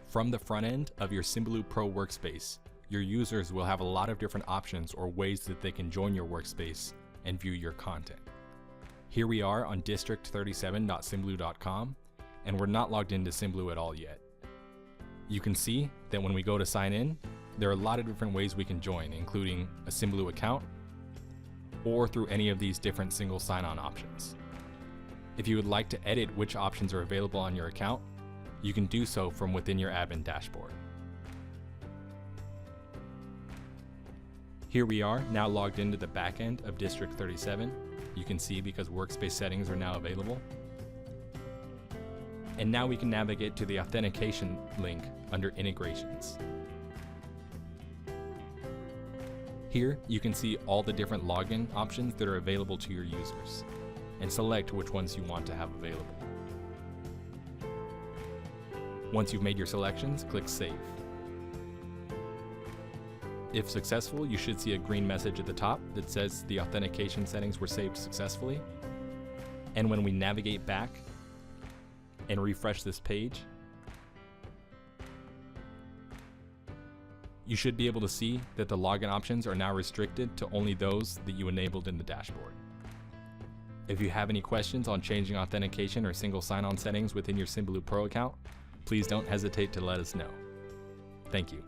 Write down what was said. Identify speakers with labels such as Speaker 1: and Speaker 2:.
Speaker 1: From the front end of your Symbaloo Pro workspace, your users will have a lot of different options or ways that they can join your workspace and view your content. Here we are on district37.symbaloo.com, and we're not logged into Symbaloo at all yet. You can see that when we go to sign in, there are a lot of different ways we can join, including a Symbaloo account or through any of these different single sign-on options. If you would like to edit which options are available on your account, you can do so from within your admin dashboard. Here we are now logged into the back end of District 37. You can see because workspace settings are now available. And now we can navigate to the Authentication link under Integrations. Here you can see all the different login options that are available to your users, and select which ones you want to have available. Once you've made your selections, click Save. If successful, you should see a green message at the top that says the authentication settings were saved successfully. And when we navigate back and refresh this page, you should be able to see that the login options are now restricted to only those that you enabled in the dashboard. If you have any questions on changing authentication or single sign-on settings within your Symbaloo Pro account, please don't hesitate to let us know. Thank you.